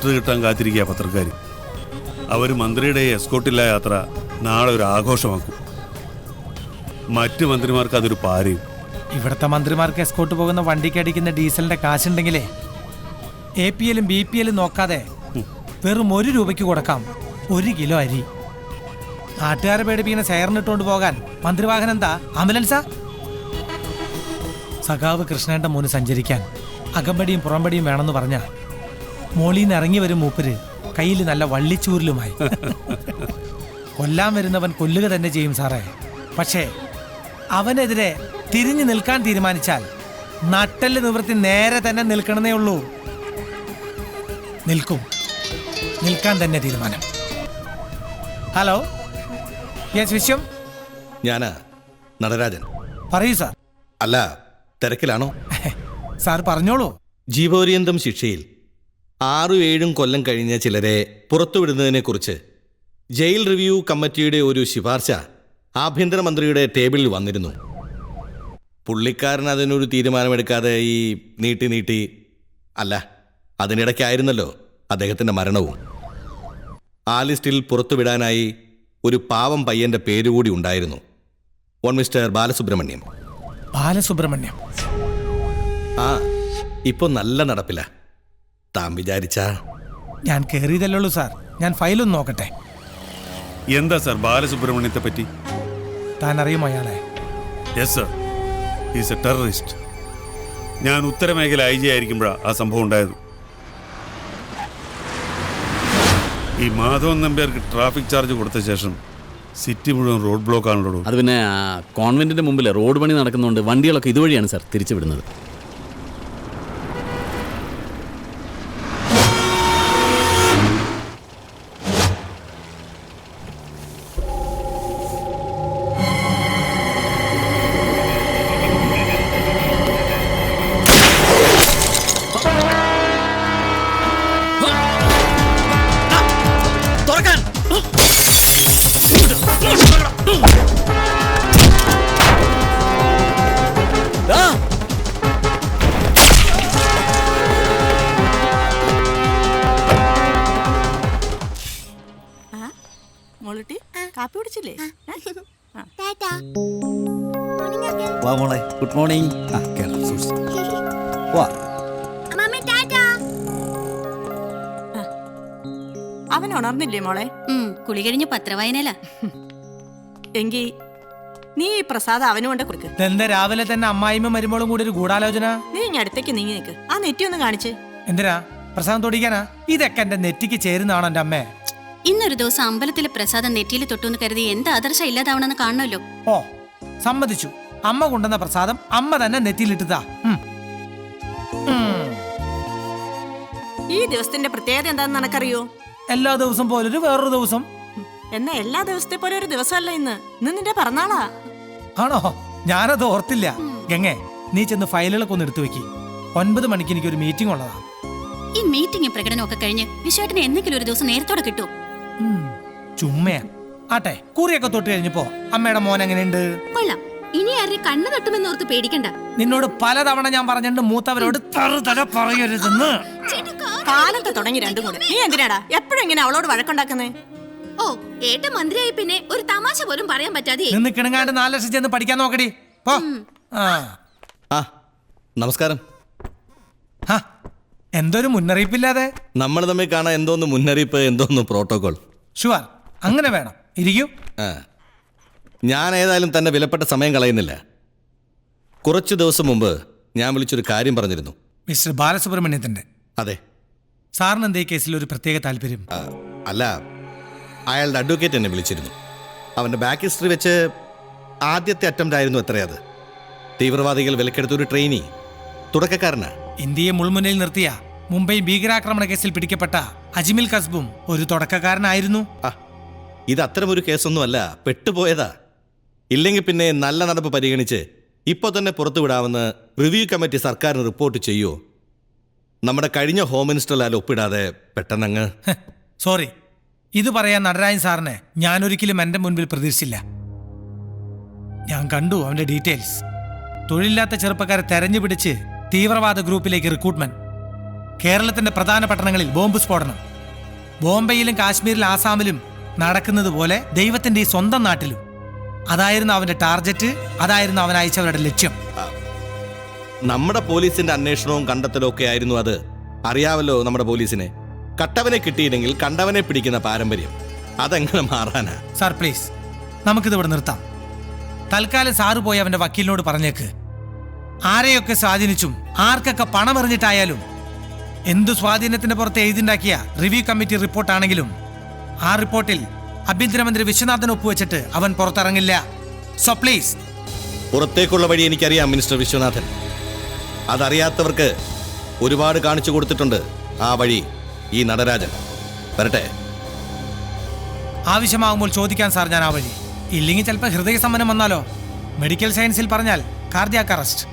Letter കിട്ടാൻ കാത്തിരിക്കുക പത്രക്കാർ. അവർ മന്ത്രിയുടെ എസ്കോട്ടില്ല യാത്ര നാളെ ഒരു ആഘോഷമാക്കും. മറ്റ് മന്ത്രിമാർക്ക് അതൊരു പാരയും. ഇവിടുത്തെ മന്ത്രിമാർക്ക് എസ്കോട്ട് പോകുന്ന വണ്ടിക്ക് അടിക്കുന്ന ഡീസലിന്റെ കാശുണ്ടെങ്കിലേ APL BPL നോക്കാതെ വെറും 1 രൂപയ്ക്ക് കൊടുക്കാം 1 കിലോ അരി. നാട്ടുകാരെ പേടിപ്പിക്കുന്ന സയറിനിട്ടുകൊണ്ട് പോകാൻ മന്ത്രിവാഹനം എന്താ, ആംബുലൻസാ? സഖാവ് കൃഷ്ണന്റെ മോന് സഞ്ചരിക്കാൻ അകമ്പടിയും പുറമ്പടിയും വേണമെന്ന് പറഞ്ഞ മോളീന്ന് ഇറങ്ങി വരും മൂപ്പര് കയ്യിൽ നല്ല വള്ളിച്ചൂരിലുമായി. കൊല്ലാൻ വരുന്നവൻ കൊല്ലുക തന്നെ ചെയ്യും സാറേ. പക്ഷേ അവനെതിരെ തിരിഞ്ഞു നിൽക്കാൻ തീരുമാനിച്ചാൽ നട്ടല് നിവൃത്തി നേരെ തന്നെ നിൽക്കണമെന്നേ ഉള്ളൂ. നിൽക്കാൻ തന്നെ തീരുമാനം. ഹലോ, യെസ് വിശ്വം. ഞാനാ നടരാജൻ. പറയൂ സാർ. അല്ല, തിരക്കിലാണോ? സാർ പറഞ്ഞോളൂ. ജീവപര്യന്തം ശിക്ഷയിൽ 6-7 കൊല്ലം കഴിഞ്ഞ ചിലരെ പുറത്തുവിടുന്നതിനെക്കുറിച്ച് ജയിൽ റിവ്യൂ കമ്മിറ്റിയുടെ ഒരു ശുപാർശ ആഭ്യന്തരമന്ത്രിയുടെ ടേബിളിൽ വന്നിരുന്നു. പുള്ളിക്കാരൻ അതിനൊരു തീരുമാനമെടുക്കാതെ ഈ നീട്ടി അല്ല, അതിനിടയ്ക്കായിരുന്നല്ലോ അദ്ദേഹത്തിൻ്റെ മരണവും. ആ ലിസ്റ്റിൽ പുറത്തുവിടാനായി ഒരു പാവം പയ്യൻ്റെ പേരുകൂടി ഉണ്ടായിരുന്നു. മിസ്റ്റർ ബാലസുബ്രഹ്മണ്യം. ബാലസുബ്രഹ്മണ്യം ആ, ഇപ്പോൾ നല്ല നടപ്പില്ല. താൻ വിചാരിച്ചാ? ഞാൻ കയറിയതല്ലുള്ളൂ സാർ. ഞാൻ ഫയലൊന്ന് നോക്കട്ടെ. എന്താ സാർ ബാലസുബ്രഹ്മണ്യത്തെ പറ്റി? താൻ അറിയുമോ അയാളെ? Yes sir, is A terrorist. ഞാൻ ഉത്തരമേഖല IG ആയിരിക്കുമ്പോഴാണ് ആ സംഭവം ഉണ്ടായത്. ഈ മാധവൻ നമ്പ്യാർക്ക് ട്രാഫിക് ചാർജ് കൊടുത്ത ശേഷം സിറ്റി മുഴുവൻ റോഡ് ബ്ലോക്ക് ആണല്ലോ. അത് പിന്നെ കോൺവെന്റിന്റെ മുമ്പിൽ റോഡ് പണി നടക്കുന്നുണ്ട്. വണ്ടികളൊക്കെ ഇതുവഴിയാണ് സാർ തിരിച്ചുവിടുന്നത്. കാപ്പി കുടിച്ചില്ലേ? Good morning. അവൻ ഉണർന്നില്ലേ മോളെ? കുളി കഴിഞ്ഞ് പത്രവായനല. എങ്കി നീ ഈ പ്രസാദം അവന് കൊണ്ട് കൊടുക്ക്. എന്താ രാവിലെ തന്നെ അമ്മായിമ്മ മരുമോളും കൂടി ഒരു ഗൂഢാലോചന? നീ ഇങ്ങ അടുത്തേക്ക് നീങ്ങി നിൽക്ക്. ആ നെറ്റി ഒന്ന് കാണിച്ച്. എന്തിനാ പ്രസാദം തൊടിക്കാനാ? ഇതൊക്കെ എന്റെ നെറ്റിക്ക് ചേരുന്നതാണോ എന്റെ അമ്മേ? ഇന്നൊരു ദിവസം അമ്പലത്തിലെ പ്രസാദം നെറ്റിയിൽ തൊട്ടുന്ന് കരുതി എന്ത് ആദർശം ഇല്ലാതാവണമെന്ന് കാണണമല്ലോ. ഓ, സമ്മതിച്ചു. അമ്മ കൊണ്ടുവന്ന പ്രസാദം അമ്മ തന്നെ നെറ്റിയിലിട്ടതാ. ഈ ദിവസത്തിന്റെ പ്രത്യേകത എന്താണെന്ന് നിനക്കറിയോ? എല്ലാ ദിവസം പോലൊരു വേറൊരു ദിവസം. എന്നാ എല്ലാ ദിവസത്തെ പോലെ ഒരു ദിവസമല്ല ഇന്ന്. ഇന്ന് നിന്റെ പിറന്നാളാ. ആണോ? ഞാനത് ഓർത്തില്ല. ഗംഗേ, നീ ചെന്ന് ഫയലുകളൊക്കെ ഒന്ന് എടുത്തു വെക്കി. 9 മണിക്ക് എനിക്കൊരു മീറ്റിംഗ് ഉള്ളതാ. ഈ മീറ്റിംഗ് പ്രകടനമൊക്കെ കഴിഞ്ഞ് വിശ്വാട്ടിന് എന്തെങ്കിലും ഒരു ദിവസം നേരത്തോടെ കിട്ടും. ചുമ്മയാ. ആട്ടെ, കുറിയൊക്കെ തൊട്ട് കഴിഞ്ഞപ്പോ അമ്മയുടെ മോൻ എങ്ങനെയുണ്ട്? കൊള്ളാം. ഇനി ആരെ കണ്ണു തട്ടുമെന്നോർത്ത് പേടിക്കണ്ട. നിന്നോട് പലതവണ ഞാൻ പറഞ്ഞിട്ടുണ്ട് മൂത്തവരോട് തറുതല പറയരുതെന്ന്. കാലത്ത് തുടങ്ങി രണ്ടും കൂടെ. നീ എന്തിനാടാ എപ്പോഴും ഇങ്ങനെ അവളോട് വഴക്കുണ്ടാക്കുന്നേ? ഓ, ഏട്ട മന്ത്രിയായി പിന്നെ ഒരു തമാശ പോലും പറയാൻ പറ്റാതെ നിന്ന് കിണങ്ങാണ്ട് 4 ലക്ഷം ചെന്ന് പഠിക്കാൻ നോക്കടി. പോ. നമസ്കാരം. എന്തൊരു മുന്നറിയിപ്പില്ലാതെ? നമ്മൾ തമ്മിൽ കാണാൻ എന്തോന്ന് മുന്നറിയിപ്പ്, എന്തോന്ന് പ്രോട്ടോകോൾ. ഷുവർ, അങ്ങനെ വേണം. ഇരിക്കൂ. ഞാൻ ഏതായാലും തന്നെ വിലപ്പെട്ട സമയം കളയുന്നില്ല. കുറച്ചു ദിവസം മുമ്പ് ഞാൻ വിളിച്ചൊരു കാര്യം പറഞ്ഞിരുന്നു. മിസ്റ്റർ ബാലസുബ്രഹ്മണ്യത്തിന്റെ? അതെ. സാറിന് എന്തേ കേസിൽ ഒരു പ്രത്യേക താല്പര്യം? അല്ല, അയാളുടെ അഡ്വക്കേറ്റ് എന്നെ വിളിച്ചിരുന്നു. അവൻ്റെ ബാക്ക് ഹിസ്റ്ററി വെച്ച് ആദ്യത്തെ അറ്റംപ്റ്റ് ആയിരുന്നു എത്രയത്. തീവ്രവാദികൾ വിലക്കെടുത്ത ഒരു ട്രെയിനി, തുടക്കക്കാരനാ. ഇന്ത്യയെ മുൾമുനയിൽ നിർത്തിയ മുംബൈ ഭീകരാക്രമണ കേസിൽ പിടിക്കപ്പെട്ട അജ്മൽ കസ്ബും ഒരു തുടക്കക്കാരനായിരുന്നു. ഇത് അത്തരമൊരു കേസൊന്നുമല്ല, പെട്ടുപോയതാ. ഇല്ലെങ്കിൽ പിന്നെ നല്ല നടപ്പ് പരിഗണിച്ച് ഇപ്പോൾ തന്നെ പുറത്തുവിടാമെന്ന് റിവ്യൂ കമ്മിറ്റി സർക്കാരിന് റിപ്പോർട്ട് ചെയ്യുമോ? നമ്മുടെ കഴിഞ്ഞ ഹോം മിനിസ്റ്ററിൽ ഒപ്പിടാതെ പെട്ടെന്നങ്ങ്. സോറി, ഇത് പറയാൻ നടരാജൻ സാറിനെ ഞാൻ ഒരിക്കലും എൻ്റെ മുൻപിൽ പ്രതീക്ഷിച്ചില്ല. ഞാൻ കണ്ടു അവൻ്റെ ഡീറ്റെയിൽസ്. തൊഴിലില്ലാത്ത ചെറുപ്പക്കാരെ തെരഞ്ഞു പിടിച്ച് തീവ്രവാദ ഗ്രൂപ്പിലേക്ക് റിക്രൂട്ട്മെന്റ്. കേരളത്തിന്റെ പ്രധാന പട്ടണങ്ങളിൽ ബോംബ് സ്ഫോടനം. ബോംബെയിലും കാശ്മീരിലും ആസാമിലും നടക്കുന്നത് പോലെ ദൈവത്തിന്റെ ഈ സ്വന്തം നാട്ടിലും. അതായിരുന്നു അവന്റെ ടാർഗറ്റ്, അതായിരുന്നു അവൻ അയച്ചവരുടെ ലക്ഷ്യം. നമ്മുടെ പോലീസിന്റെ അന്വേഷണവും കണ്ടെത്തലും ഒക്കെ ആയിരുന്നു അത്. അറിയാവല്ലോ നമ്മുടെ പോലീസിനെ. കട്ടവനെ കിട്ടിയില്ലെങ്കിൽ കണ്ടവനെ പിടിക്കുന്ന പാരമ്പര്യം. അതെങ്ങനെ മാറാനാ? സാർ പ്ലീസ്, നമുക്കിതിവിടെ നിർത്താം. തൽക്കാലം സാറ് പോയി അവന്റെ വക്കീലിനോട് പറഞ്ഞേക്ക്. ആരെയൊക്കെ സ്വാധീനിച്ചും ആർക്കൊക്കെ പണം എറിഞ്ഞിട്ടായാലും എന്തു സ്വാധീനത്തിന്റെ പുറത്ത് എഴുതിണ്ടാക്കിയ റിവ്യൂ കമ്മിറ്റി റിപ്പോർട്ടാണെങ്കിലും ആ റിപ്പോർട്ടിൽ ആഭ്യന്തരമന്ത്രി വിശ്വനാഥൻ ഒപ്പുവെച്ചിട്ട് അവൻ പുറത്തിറങ്ങില്ല. So please. പുറത്തേക്കുള്ള വഴി എനിക്കറിയാം മിനിസ്റ്റർ വിശ്വനാഥൻ. അതറിയാത്തവർക്ക് ഒരുപാട് കാണിച്ചു കൊടുത്തിട്ടുണ്ട് ആ വഴി ഈ നടരാജൻ. വരട്ടെ. ആവശ്യമാകുമ്പോൾ ചോദിക്കാൻ സാർ ഞാൻ ആ വഴി. ഇല്ലെങ്കിൽ ചിലപ്പോൾ ഹൃദയസമ്മനം വന്നാലോ. മെഡിക്കൽ സയൻസിൽ പറഞ്ഞാൽ കാർഡിയാക് അറസ്റ്റ്.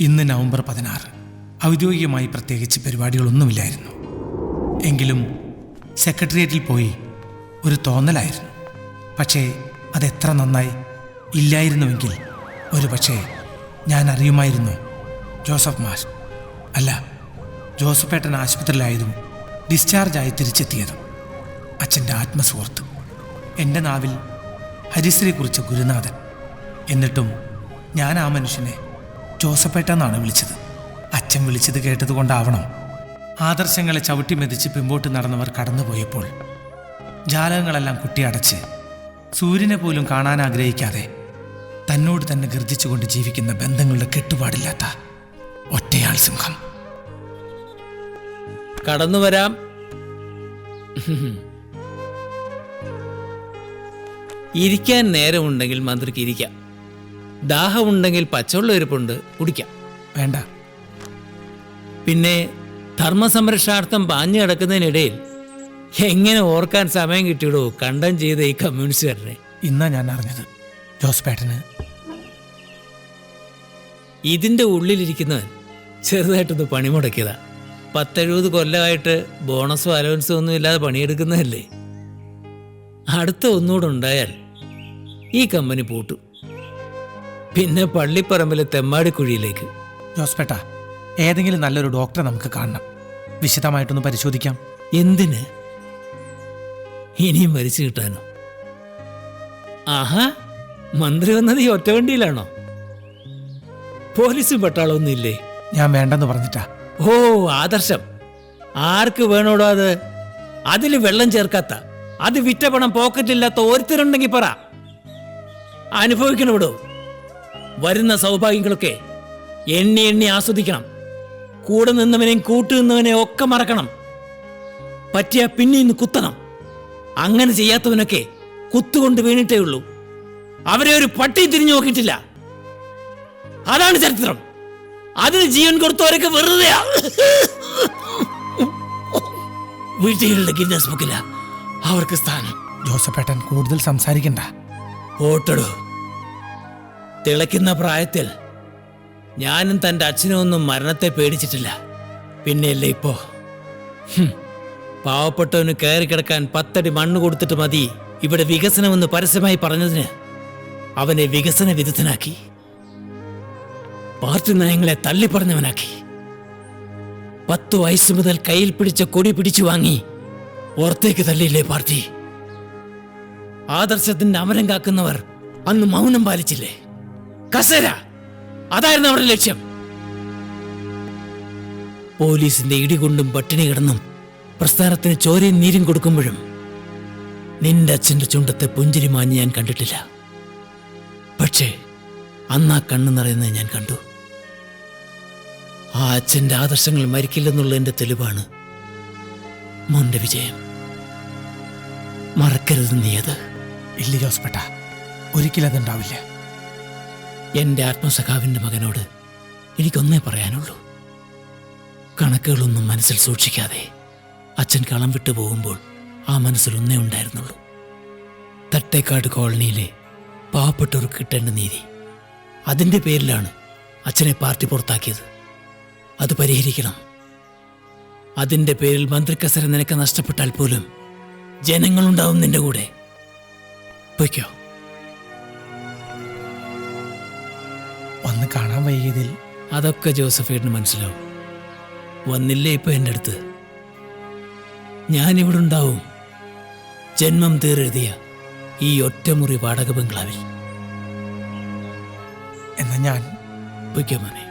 ഇന്ന് നവംബർ 16. ഔദ്യോഗികമായി പ്രത്യേകിച്ച് പരിപാടികളൊന്നുമില്ലായിരുന്നു. എങ്കിലും സെക്രട്ടേറിയറ്റിൽ പോയി ഒരു തോന്നലായിരുന്നു. പക്ഷേ അതെത്ര നന്നായി. ഇല്ലായിരുന്നുവെങ്കിൽ ഒരു പക്ഷേ ഞാൻ അറിയുമായിരുന്നു ജോസഫ് മാഷ് അല്ല, ജോസഫേട്ടൻ ആശുപത്രിയിലായതും ഡിസ്ചാർജായി തിരിച്ചെത്തിയതും. അച്ഛൻ്റെ ആത്മസുഹൃത്ത്. എൻ്റെ നാവിൽ ഹരിശ്രീ കുറിച്ച ഗുരുനാഥൻ. എന്നിട്ടും ഞാൻ ആ മനുഷ്യനെ ജോസഫേട്ടെന്നാണ് വിളിച്ചത്. അച്ഛൻ വിളിച്ചത് കേട്ടതുകൊണ്ടാവണം. ആദർശങ്ങളെ ചവിട്ടി മെതിച്ച് പിമ്പോട്ട് നടന്നവർ കടന്നുപോയപ്പോൾ ജാലകങ്ങളെല്ലാം കുട്ടിയടച്ച് സൂര്യനെ പോലും കാണാൻ ആഗ്രഹിക്കാതെ തന്നോട് തന്നെ ഗർജിച്ചുകൊണ്ട് ജീവിക്കുന്ന ബന്ധങ്ങളുടെ കെട്ടുപാടില്ലാത്ത ഒറ്റയാൾ സിംഹം. കടന്നു വരാം. ഇരിക്കാൻ നേരമുണ്ടെങ്കിൽ മന്ത്രിക്ക് ഇരിക്കാം. ദാഹമുണ്ടെങ്കിൽ പച്ചവെള്ളം ഇരിപ്പുണ്ട്, കുടിക്കാം. വേണ്ട. പിന്നെ ധർമ്മസംരക്ഷണാർത്ഥം പാഞ്ഞു കിടക്കുന്നതിനിടയിൽ എങ്ങനെ ഓർക്കാൻ സമയം കിട്ടിയിടോ കണ്ടം ചെയ്ത ഈ കമ്മ്യൂണിസ്റ്റുകാരനെ. ഇന്നാ ഞാൻ അറിഞ്ഞത് ജോസഫേട്ടന്. ഇതിൻ്റെ ഉള്ളിലിരിക്കുന്നവൻ ചെറുതായിട്ടൊന്ന് പണിമുടക്കിയതാ. 10-70 കൊല്ലമായിട്ട് ബോണസോ അലവൻസോ ഒന്നും ഇല്ലാതെ പണിയെടുക്കുന്നതല്ലേ. അടുത്ത ഒന്നുകൂടെ ഉണ്ടായാൽ ഈ കമ്പനി പൂട്ടും. പിന്നെ പള്ളിപ്പറമ്പിലെ തെമ്മാടിക്കുഴിയിലേക്ക്. ജോസഫേട്ട, ഏതെങ്കിലും നല്ലൊരു ഡോക്ടറെ നമുക്ക് കാണണം. വിശദമായിട്ടൊന്ന് പരിശോധിക്കാം. എന്തിന്? ഇനിയും മരിച്ചു കിട്ടാനോ? ആഹാ, മന്ത്രി വന്നത് ഈ ഒറ്റവണ്ടിയിലാണോ? പോലീസും പട്ടാളമൊന്നും ഇല്ലേ? ഞാൻ വേണ്ടെന്ന് പറഞ്ഞിട്ടാ. ഓ, ആദർശം. ആർക്ക് വേണോടോ അത്? അതിൽ വെള്ളം ചേർക്കാത്ത, അത് വിറ്റ പണം പോക്കറ്റില്ലാത്ത ഒരുത്തരുണ്ടെങ്കിൽ പറ. അനുഭവിക്കണവിടോ. വരുന്ന സൗഭാഗ്യങ്ങളൊക്കെ എണ്ണി എണ്ണി ആസ്വദിക്കണം. കൂടെ നിന്നവനെയും കൂട്ടു നിന്നവനെയും ഒക്കെ മറക്കണം. പറ്റിയ പിന്നെ ഇന്ന് കുത്തണം. അങ്ങനെ ചെയ്യാത്തവനൊക്കെ കുത്തുകൊണ്ട് വീണിട്ടേ ഉള്ളൂ. അവരെ ഒരു പട്ടി തിരിഞ്ഞു നോക്കിയിട്ടില്ല. അതാണ് ചരിത്രം. അതിന് ജീവൻ കൊടുത്തവരൊക്കെ വെറുതെയാ. വീട്ടുകളുടെ ഗിന്നസ് ബുക്കില അവർക്ക് സ്ഥാനം. ജോസഫേട്ടൻ കൂടുതൽ സംസാരിക്കണ്ട. ഓട്ടടോ. തിളയ്ക്കുന്ന പ്രായത്തിൽ ഞാനും തൻ്റെ അച്ഛനും ഒന്നും മരണത്തെ പേടിച്ചിട്ടില്ല. പിന്നെയല്ലേ ഇപ്പോ പാവപ്പെട്ടവന് കയറി കിടക്കാൻ 10 അടി മണ്ണ് കൊടുത്തിട്ട് മതി ഇവിടെ വികസനമെന്ന് പരസ്യമായി പറഞ്ഞതിന് അവനെ വികസന വിരുദ്ധനാക്കി. പാർട്ടി നയങ്ങളെ തള്ളിപ്പറഞ്ഞവനാക്കി. 10 വയസ്സ് മുതൽ കയ്യിൽ പിടിച്ച കൊടി പിടിച്ചു വാങ്ങി പുറത്തേക്ക് തള്ളിയില്ലേ പാർട്ടി? ആദർശത്തിന്റെ അമരം കാക്കുന്നവർ അന്ന് മൗനം പാലിച്ചില്ലേ? കസേര, അതായിരുന്നു അവരുടെ ലക്ഷ്യം. പോലീസിന്റെ ഇടികൊണ്ടും പട്ടിണി കിടന്നും പ്രസ്ഥാനത്തിന് ചോരയും നീരും കൊടുക്കുമ്പോഴും നിന്റെ അച്ഛന്റെ ചുണ്ടത്തെ പുഞ്ചിരി മാഞ്ഞ് ഞാൻ കണ്ടിട്ടില്ല. പക്ഷേ അന്ന് ആ കണ്ണു നിറയുന്നത് ഞാൻ കണ്ടു. ആ അച്ഛന്റെ ആദർശങ്ങൾ മരിക്കില്ലെന്നുള്ളതിന്റെ തെളിവാണ് മോന്റെ വിജയം. മറക്കരുത് നീ അത്. ഇല്ല ജോസഫേട്ട, ഒരിക്കലും അതുണ്ടാവില്ല. എൻ്റെ ആത്മസഖാവിൻ്റെ മകനോട് എനിക്കൊന്നേ പറയാനുള്ളൂ. കണക്കുകളൊന്നും മനസ്സിൽ സൂക്ഷിക്കാതെ അച്ഛൻ കളം വിട്ടു പോകുമ്പോൾ ആ മനസ്സിൽ ഒന്നേ ഉണ്ടായിരുന്നുള്ളൂ. തട്ടേക്കാട് കോളനിയിലെ പാവപ്പെട്ടവർക്ക് കിട്ടേണ്ട നീതി. അതിൻ്റെ പേരിലാണ് അച്ഛനെ പാർട്ടി പുറത്താക്കിയത്. അത് പരിഹരിക്കണം. അതിൻ്റെ പേരിൽ മന്ത്രിക്കസര നിനക്ക് നഷ്ടപ്പെട്ടാൽ പോലും ജനങ്ങളുണ്ടാവും നിന്റെ കൂടെ. പൊയ്ക്കോ. വന്ന് കാണാൻ വൈകിയതിൽ അതൊക്കെ ജോസഫേട്ടിന് മനസ്സിലാവും. വന്നില്ലേ ഇപ്പൊ എൻ്റെ അടുത്ത്? ഞാനിവിടെ ഉണ്ടാവും. ജന്മം തീരെഴുതിയ ഈ ഒറ്റമുറി വാടക ബംഗ്ലാവിൽ. എന്നാ ഞാൻ പൊയ്ക്കോ മോനെ.